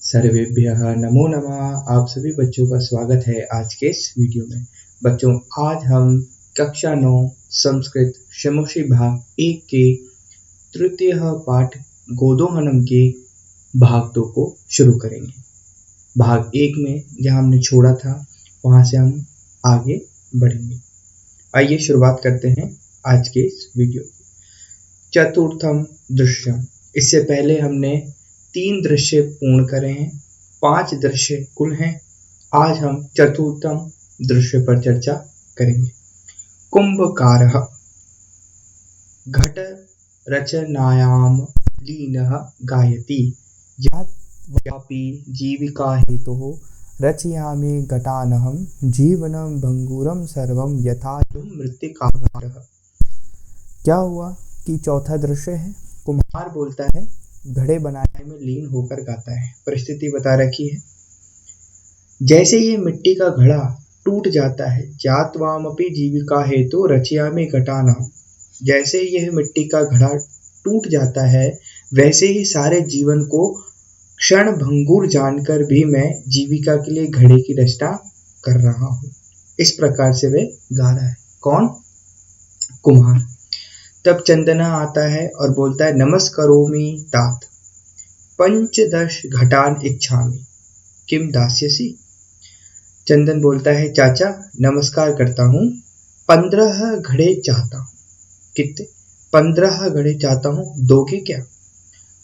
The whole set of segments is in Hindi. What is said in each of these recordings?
सर्वेभ्यः नमो नमः। आप सभी बच्चों का स्वागत है आज के इस वीडियो में। बच्चों, आज हम कक्षा 9 संस्कृत शमोशी भाग 1 के तृतीय पाठ गोदोहनम के भाग 2 को शुरू करेंगे। भाग 1 में जहां हमने छोड़ा था वहां से हम आगे बढ़ेंगे। आइए शुरुआत करते हैं आज के इस वीडियो की। चतुर्थम दृश्यम, इससे पहले हमने 3 दृश्य पूर्ण करे हैं, 5 दृश्य कुल हैं। आज हम चतुर्थम दृश्य पर चर्चा करेंगे। कुंभकारः घट रचनायाम लीनः गायति व्यापी जीविका हेतुः रचयामि घटानहं जीवनं भंगुरं सर्वं यथा मृत्तिकागारः। क्या हुआ कि चौथा दृश्य है, कुम्हार बोलता है, घड़े बनाने में लीन होकर गाता है। परिस्थिति बता रखी है, जैसे ये मिट्टी का घड़ा टूट जाता है, जात्वामपि जीविका हेतु रचयामि घटानहं, जैसे यह मिट्टी का घड़ा टूट जाता है वैसे ही सारे जीवन को क्षण भंगुर जानकर भी मैं जीविका के लिए घड़े की रचना कर रहा हूँ। इस प्रकार से वे गा रहा है। कौन? कुम्हार। तब चंदना आता है और बोलता है, नमस्करोमि तात पंचदश घटान इच्छामि किम दास्यसि। चंदन बोलता है, चाचा नमस्कार करता हूँ, 15 घड़े चाहता हूँ। कितने? 15 घड़े चाहता हूँ, दोगे क्या?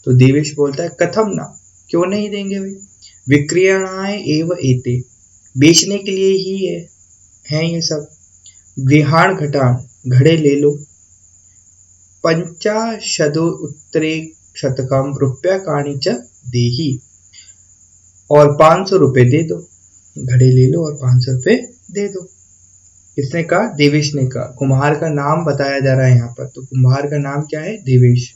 तो देवेश बोलता है, कथम ना, क्यों नहीं देंगे भाई। विक्रयणाय एव एते, बेचने के लिए ही है ये सब। गृहाण घटान, घड़े ले लो। 50 रूप्यकाणि च देहि, और 500 रुपए दे दो। घड़े ले लो और 500 रुपए दे दो। किसने कहा? देवेश ने कहा। कुम्हार का नाम बताया जा रहा है यहाँ पर, तो कुम्हार का नाम क्या है? देवेश।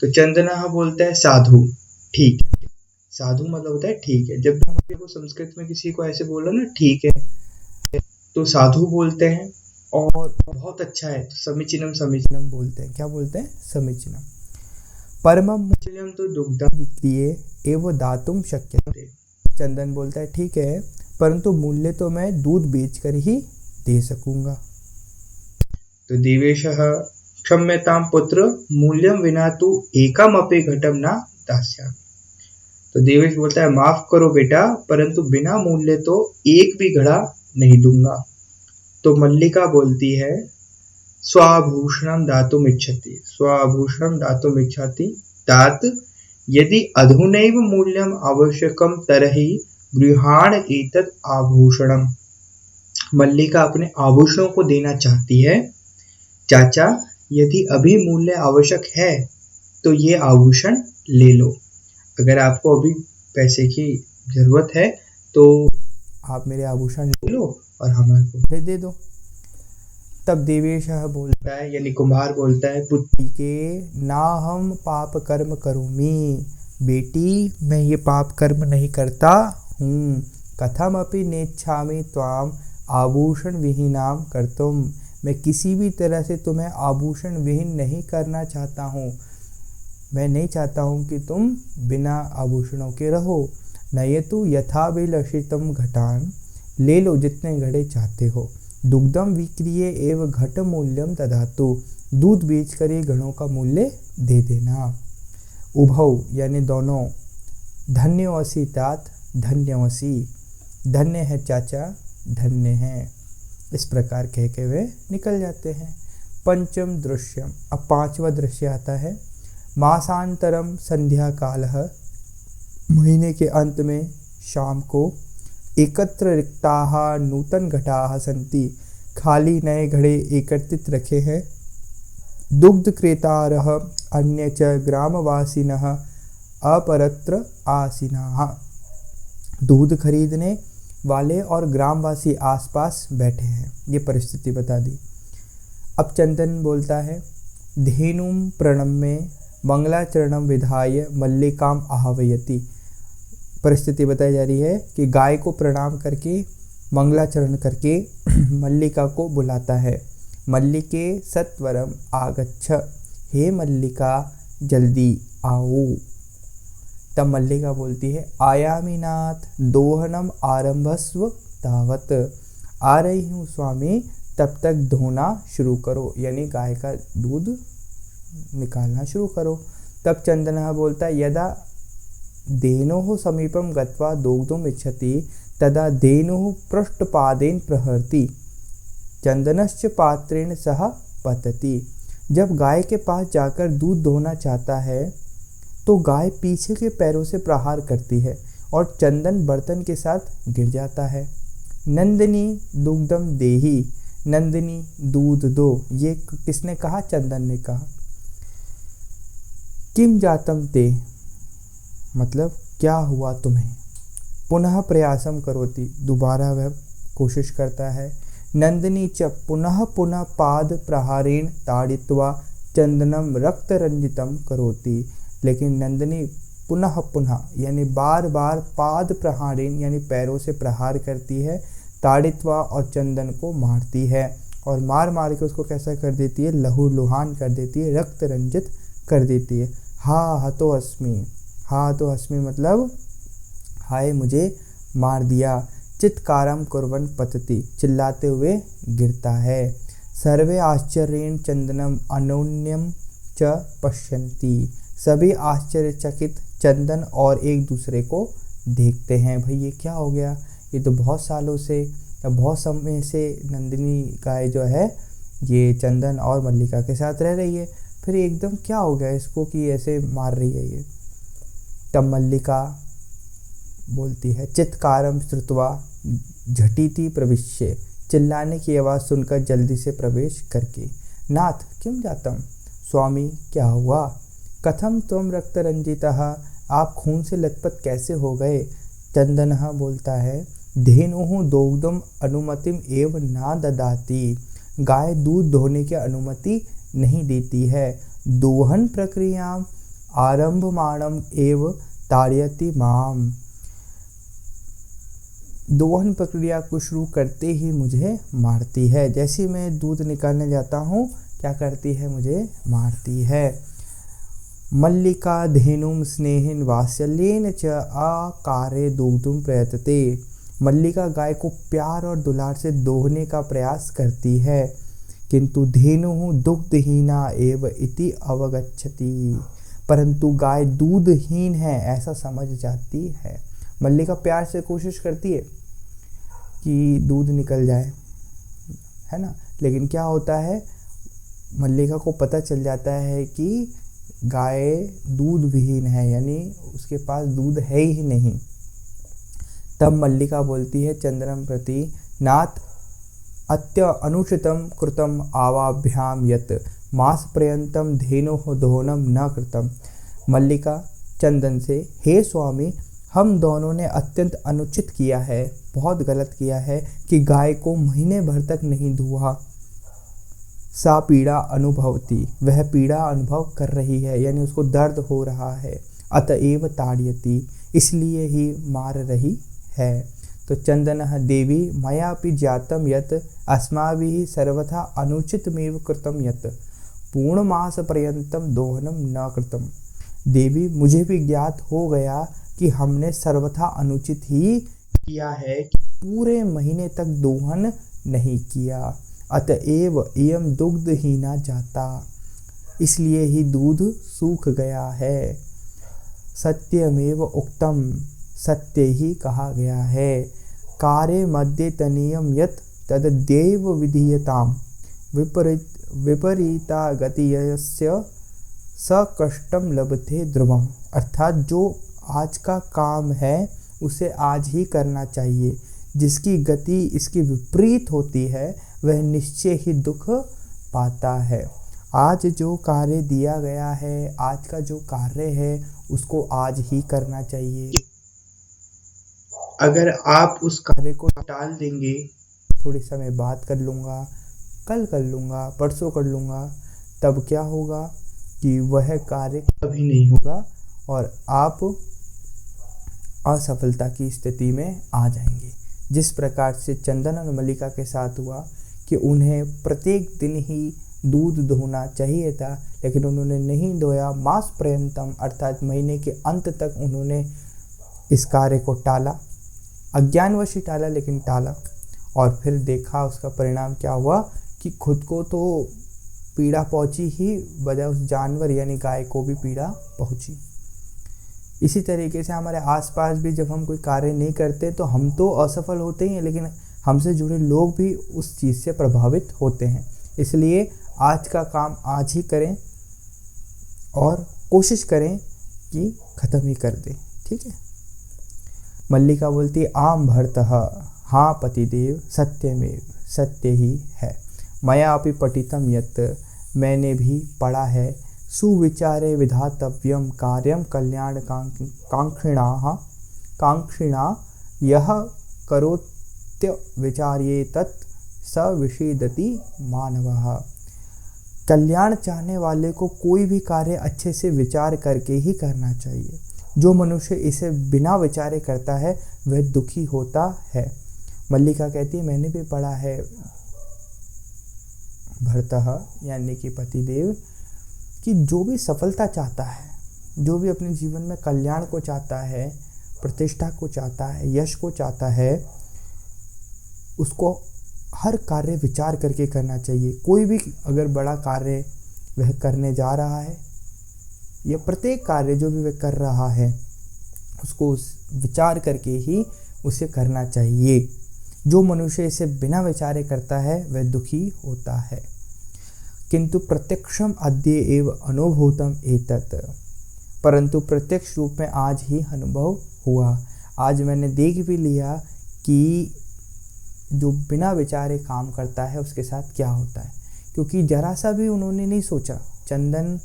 तो चंदना बोलता है, साधु, ठीक है। साधु मतलब होता है ठीक है। जब भी हम संस्कृत में किसी को ऐसे बोलो ना ठीक है, तो साधु बोलते हैं। और बहुत अच्छा है तो समीचीनम समीचीनम बोलते हैं। क्या बोलते हैं? समीचीनम। परमम मूल्यम तो दुग्धम विक्रिये एवं दातुम शक्यते। चंदन बोलता है, ठीक है, परंतु मूल्य तो मैं दूध बेचकर ही दे सकूंगा। तो देवेशः क्षम्यतां पुत्र, मूल्यम विना तु एकम अपि घटम ना दास्यामि। तो देवेश बोलता है, माफ करो बेटा, परंतु बिना मूल्य तो एक भी घड़ा नहीं दूंगा। तो मल्लिका बोलती है, स्वाभूषणम दातुम इच्छति, स्वाभूषणम दातुम इच्छति तात यदि अधुनैव मूल्यम आवश्यकम तरहि गृहाण एतत् आभूषणम। मल्लिका अपने आभूषणों को देना चाहती है। चाचा, यदि अभी मूल्य आवश्यक है तो ये आभूषण ले लो। अगर आपको अभी पैसे की जरूरत है तो आप मेरे आभूषण ले लो और हमारे को दे दो। तब देवेश बोलता है, यानी कुम्हार बोलता है, पुत्री के ना हम पाप कर्म करूमी, बेटी मैं ये पाप कर्म नहीं करता हूँ। कथम अपि नेच्छामि त्वाम आभूषण विहीनाम कर्तुम, मैं किसी भी तरह से तुम्हें आभूषण विहीन नहीं करना चाहता हूँ। मैं नहीं चाहता हूँ कि तुम बिना आभूषणों के रहो। नयतु यथाभिलषितम घटान, ले लो जितने घड़े चाहते हो। दुग्धम विक्रिये एवं घट मूल्यम दधातु, दूध बेचकर ये घड़ों का मूल्य दे देना। उभौ यानी दोनों। धन्योऽसि तात, धन्योऽसि, धन्य है चाचा, धन्य है। इस प्रकार कह के वे निकल जाते हैं। पंचम दृश्यम, अब 5वां दृश्य आता है। मासांतरम संध्या कालः, महीने के अंत में शाम को, एकत्र रिक्ताः नूतन घटाः सन्ति, खाली नए घड़े एकत्रित रखे हैं। दुग्ध क्रेतारः अन्य च ग्रामवासिनः अपरत्र आसीनाः, दूध खरीदने वाले और ग्रामवासी आसपास बैठे हैं। ये परिस्थिति बता दी। अब चंदन बोलता है, धेनुम प्रणम्य मंगलाचरणम विधाय मल्लिकाम आह्वयति। परिस्थिति बताई जा रही है कि गाय को प्रणाम करके मंगलाचरण करके मल्लिका को बुलाता है। मल्लिके सत्वरम आगच्छ, हे मल्लिका जल्दी आओ। तब मल्लिका बोलती है आयामीनाथ दोहनम आरंभस्व तावत, आ रही हूँ स्वामी, तब तक धोना शुरू करो, यानी गाय का दूध निकालना शुरू करो। तब चंदनः बोलता है यदा धेनोः समीपम गत्वा दोग्धुम इच्छति तदा धेनुः पृष्ठपादेन प्रहरति चंदनश्च पात्रेण सह पतति। जब गाय के पास जाकर दूध धोना चाहता है तो गाय पीछे के पैरों से प्रहार करती है और चंदन बर्तन के साथ गिर जाता है। नंदिनी दुग्धम देही, नंदिनी दूध दो, ये किसने कहा? चंदन ने कहा। किम जातम ते, मतलब क्या हुआ तुम्हें? पुनः प्रयासम करोति, दोबारा वह कोशिश करता है। नंदिनी च पुनः पुनः पाद प्रहारेण ताड़ित्वा चंदनम रक्त रंजितम करोति, लेकिन नंदिनी पुनः पुनः यानी बार बार पाद प्रहारेण यानी पैरों से प्रहार करती है, ताड़ित्वा और चंदन को मारती है और मार मार के उसको कैसा कर देती है? लहू लुहान कर देती है, रक्त रंजित कर देती है। हा हतो अस्मि, हा तो अस्मि मतलब हाय मुझे मार दिया। चित्कारम कुर्वन् पतति, चिल्लाते हुए गिरता है। सर्वे आश्चर्येण चंदनम अनोन्यम च पश्यन्ति, सभी आश्चर्यचकित चंदन और एक दूसरे को देखते हैं। भाई ये क्या हो गया? ये तो बहुत सालों से या बहुत समय से नंदिनी गाय जो है ये चंदन और मल्लिका के साथ रह रही है, फिर एकदम क्या हो गया इसको कि ऐसे मार रही है ये? तब मल्लिका बोलती है चित्कारम श्रुत्वा झटिति प्रविश्य, चिल्लाने की आवाज़ सुनकर जल्दी से प्रवेश करके। नाथ किम जातम, स्वामी क्या हुआ? कथम त्वम रक्त रंजितः, आप खून से लथपथ कैसे हो गए? चंदनः बोलता है धेनुः दोग्धम अनुमतिम एव न ददाति, गाय दूध दोहने की अनुमति नहीं देती है। दोहन प्रक्रियाम आरंभमाणम एव ताड़यति माम, दोहन प्रक्रिया को शुरू करते ही मुझे मारती है। जैसे मैं दूध निकालने जाता हूँ क्या करती है? मुझे मारती है। मल्लिका धेनुम स्नेहिन वात्सल्येन च आकारे दुग्धुम प्रयतते, मल्लिका गाय को प्यार और दुलार से दोहने का प्रयास करती है, किंतु धेनुः दुग्धहीना एव इति अवगच्छति, परंतु गाय दूधहीन है ऐसा समझ जाती है। मल्लिका प्यार से कोशिश करती है कि दूध निकल जाए, है ना, लेकिन क्या होता है? मल्लिका को पता चल जाता है कि गाय दूध विहीन है, यानी उसके पास दूध है ही नहीं। तब मल्लिका बोलती है चंद्रम प्रति, नाथ अत्य अनुचितम कृतम आवाभ्याम यत मास पर्यंतम धेनुः दोहनम न कृतम। मल्लिका चंदन से, हे स्वामी हम दोनों ने अत्यंत अनुचित किया है, बहुत गलत किया है कि गाय को महीने भर तक नहीं धुआ। सा पीड़ा अनुभवती, वह पीड़ा अनुभव कर रही है, यानी उसको दर्द हो रहा है। अतएव ताड़यति, इसलिए ही मार रही है। तो चंदनः देवी मयापि ज्ञातम यत अस्माभिः सर्वथा अनुचितमेव कृतम यत पूर्णमास पर्यंतम दोहनम न कृतम। देवी मुझे भी ज्ञात हो गया कि हमने सर्वथा अनुचित ही किया है, पूरे महीने तक दोहन नहीं किया। अतएव इयं दुग्धहीना जाता, इसलिए ही दूध सूख गया है। सत्यमेव उक्तम, सत्य ही कहा गया है। कार्य मध्य तनीयम यत तद्देव विधीयताम विपरीता गतियस्य स कष्टम लभते ध्रुवम, अर्थात जो आज का काम है उसे आज ही करना चाहिए, जिसकी गति इसकी विपरीत होती है वह निश्चय ही दुख पाता है। आज जो कार्य दिया गया है, आज का जो कार्य है उसको आज ही करना चाहिए। अगर आप उस कार्य को टाल देंगे, थोड़े समय बाद कर लूँगा, कल कर लूँगा, परसों कर लूँगा, तब क्या होगा कि वह कार्य कभी नहीं होगा और आप असफलता की स्थिति में आ जाएंगे। जिस प्रकार से चंदन और मल्लिका के साथ हुआ कि उन्हें प्रत्येक दिन ही दूध दोहना चाहिए था, लेकिन उन्होंने नहीं दोया। मास पर्यंतम अर्थात महीने के अंत तक उन्होंने इस कार्य को टाला, अज्ञानवश ही टाला, लेकिन टाला। और फिर देखा उसका परिणाम क्या हुआ कि खुद को तो पीड़ा पहुंची ही, बजाय उस जानवर यानी गाय को भी पीड़ा पहुंची। इसी तरीके से हमारे आसपास भी जब हम कोई कार्य नहीं करते तो हम तो असफल होते ही हैं, लेकिन हमसे जुड़े लोग भी उस चीज़ से प्रभावित होते हैं। इसलिए आज का काम आज ही करें और कोशिश करें कि ख़त्म ही कर दें, ठीक है। मल्लिका बोलती आम भर्तः, हाँ पतिदेव, सत्यमेव, सत्य ही है। मया अपि पठितं यत्, मैंने भी पढ़ा है, सुविचारे विधातव्यम कार्यम कल्याण कांक्षिणा यह करोत्य विचार्ये तत् स विषीदति मानवः। कल्याण चाहने वाले को कोई भी कार्य अच्छे से विचार करके ही करना चाहिए। जो मनुष्य इसे बिना विचारे करता है वह दुखी होता है। मल्लिका कहती है मैंने भी पढ़ा है, भर्तः यानी कि पतिदेव, कि जो भी सफलता चाहता है, जो भी अपने जीवन में कल्याण को चाहता है, प्रतिष्ठा को चाहता है, यश को चाहता है, उसको हर कार्य विचार करके करना चाहिए। कोई भी अगर बड़ा कार्य वह करने जा रहा है या प्रत्येक कार्य जो भी वह कर रहा है उसको विचार करके ही उसे करना चाहिए। जो मनुष्य इसे बिना विचारे करता है वह दुखी होता है। किंतु प्रत्यक्षम अद्य एव अनुभूतम एतत्, परंतु प्रत्यक्ष रूप में आज ही अनुभव हुआ। आज मैंने देख भी लिया कि जो बिना विचारे काम करता है उसके साथ क्या होता है। क्योंकि जरा सा भी उन्होंने नहीं सोचा। चंदन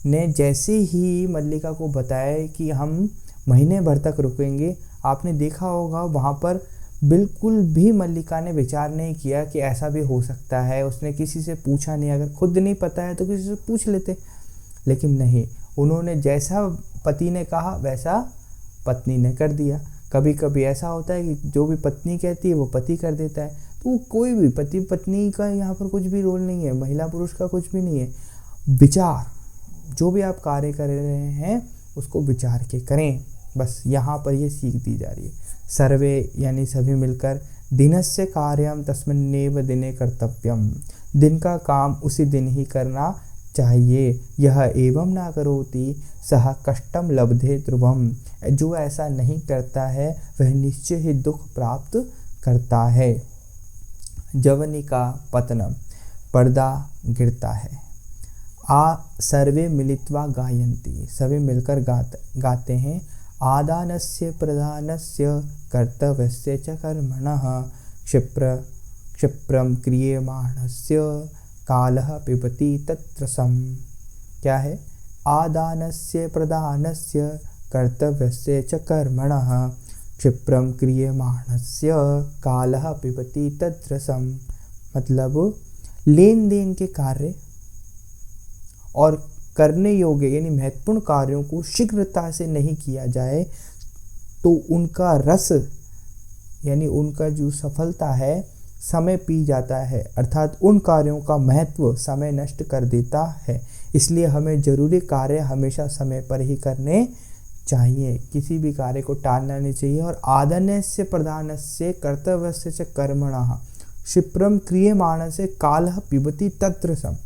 ने जैसे ही मल्लिका को बताया कि हम महीने भर तक रुकेंगे, आपने देखा होगा वहाँ पर बिल्कुल भी मल्लिका ने विचार नहीं किया कि ऐसा भी हो सकता है। उसने किसी से पूछा नहीं, अगर खुद नहीं पता है तो किसी से पूछ लेते, लेकिन नहीं, उन्होंने जैसा पति ने कहा वैसा पत्नी ने कर दिया। कभी कभी ऐसा होता है कि जो भी पत्नी कहती है वो पति कर देता है। तो कोई भी पति पत्नी का यहाँ पर कुछ भी रोल नहीं है, महिला पुरुष का कुछ भी नहीं है। विचार, जो भी आप कार्य कर रहे हैं उसको विचार के करें, बस यहाँ पर ये सीख दी जा रही है। सर्वे यानी सभी मिलकर, दिनस्य कार्यम तस्मिन्नेव दिने कर्तव्यम, दिन का काम उसी दिन ही करना चाहिए। यह एवं ना करोति सह कष्टम लब्धे ध्रुवम, जो ऐसा नहीं करता है वह निश्चय ही दुख प्राप्त करता है। जवनिका पतनम, पर्दा गिरता है। आ सर्वे मिलित्वा गायन्ति, सभी मिलकर गाते हैं। आदानस्य प्रदानस्य कर्तव्यस्य च कर्मणः क्षिप्रम क्रियमाणस्य कालः पिबति तत्रसम्। क्या है? आदानस्य प्रदानस्य कर्तव्यस्य च कर्मणः क्षिप्रम क्रियमाणस्य कालः पिबति तत्रसम्। मतलब लेन देन के कार्य और करने योग्य यानी महत्वपूर्ण कार्यों को शीघ्रता से नहीं किया जाए तो उनका रस यानी उनका जो सफलता है समय पी जाता है, अर्थात उन कार्यों का महत्व समय नष्ट कर देता है। इसलिए हमें जरूरी कार्य हमेशा समय पर ही करने चाहिए, किसी भी कार्य को टालना नहीं चाहिए। और आदन्यस्य प्रधानस्य कर्तव्यस्य च कर्मणः क्षिप्रम क्रियमाणस्य कालः पिबति तत्रसम्।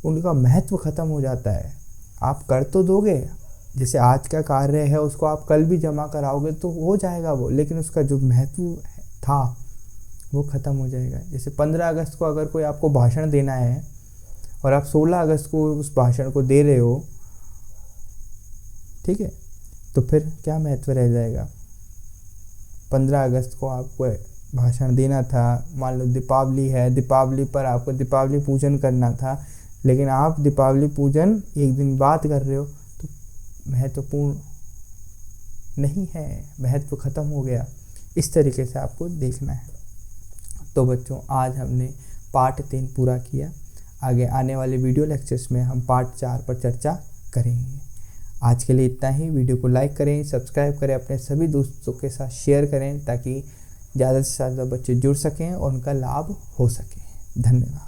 उनका महत्व खत्म हो जाता है। आप कर तो दोगे, जैसे आज का कार्य है उसको आप कल भी जमा कराओगे तो हो जाएगा वो, लेकिन उसका जो महत्व था वो ख़त्म हो जाएगा। जैसे 15 अगस्त को अगर कोई आपको भाषण देना है और आप 16 अगस्त को उस भाषण को दे रहे हो, ठीक है, तो फिर क्या महत्व रह जाएगा। 15 अगस्त को आपको भाषण देना था, मान लो दीपावली है, दीपावली पर आपको दीपावली पूजन करना था, लेकिन आप दीपावली पूजन एक दिन बाद कर रहे हो तो महत्वपूर्ण नहीं है, महत्व खत्म हो गया। इस तरीके से आपको देखना है। तो बच्चों, आज हमने पार्ट 3 पूरा किया। आगे आने वाले वीडियो लेक्चर्स में हम पार्ट 4 पर चर्चा करेंगे। आज के लिए इतना ही। वीडियो को लाइक करें, सब्सक्राइब करें, अपने सभी दोस्तों के साथ शेयर करें ताकि ज़्यादा से ज़्यादा बच्चे जुड़ सकें और उनका लाभ हो सके। धन्यवाद।